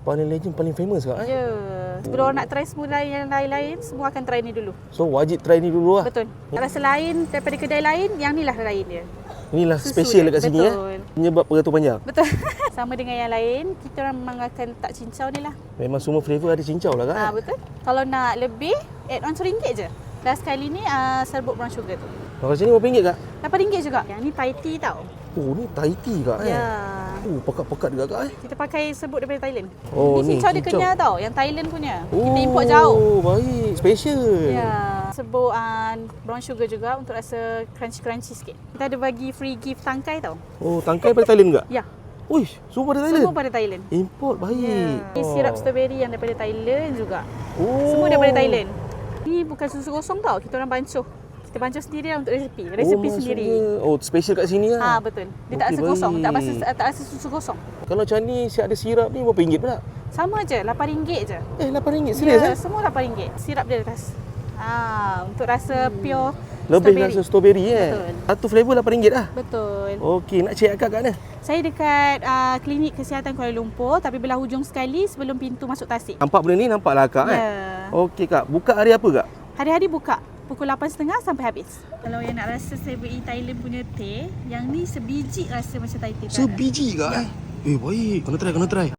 Paling legend, paling famous kak Ya. Sebelum orang nak try semua yang lain-lain, semua akan try ni dulu. So wajib try ni dulu lah. Betul. Rasa lain daripada kedai lain, yang ni lah lain dia. Inilah Susu special dia. dekat sini Betul. Penyebab beratur panjang. Betul. Sama dengan yang lain, kita orang memang akan tak cincau ni lah. Memang semua flavour ada cincau lah kak. Betul. Kalau nak lebih, add on RM1 je. Dan sekali ni serbuk brown sugar tu. Kalau sini berapa ringgit kak? RM8 juga. Yang ni Thai tea tau. Oh ni Thai tea kak Ya. Pekat-pekat juga kak Kita pakai serbuk daripada Thailand. Oh, Ni ni cincau dia cincau. kenyal tau. Yang Thailand punya. Oh, Kita import jauh. Baik, special. Ya. Serbuk brown sugar juga untuk rasa crunchy-crunchy sikit. Kita ada bagi free gift tangkai tau. Oh, tangkai pada Thailand kak? Ya. Uish, semua pada Thailand? Semua pada Thailand. Import baik. Ya. Ni sirap strawberry yang daripada Thailand juga. Oh. Semua daripada Thailand. Ni bukan susu kosong tau. Kita orang bancuh. Kita bancuh sendiri lah untuk resepi. Resepi sendiri. Oh, special kat sini lah. Betul. Dia tak rasa Okey, kosong. baik. Tak rasa susu kosong. Kalau macam ni, siap ada sirap ni berapa ringgit pula? Sama je, RM8 je. RM8, serius Ya, eh? semua RM8. Sirap dia atas. Untuk rasa pure Lebih strawberry. rasa strawberry Betul. Satu flavour RM8 lah. Betul. Okey, nak check kat mana? Saya dekat klinik kesihatan Kuala Lumpur, tapi belah hujung sekali sebelum pintu masuk Tasik. Nampak benda ni, nampaklah kak Ya. Okey kak, buka hari apa kak? Hari-hari buka pukul 8.30 sampai habis. Kalau yang nak rasa savory Thailand punya teh, yang ni sebiji rasa macam Thai teh. Sebiji kak Ya. baik, kena try.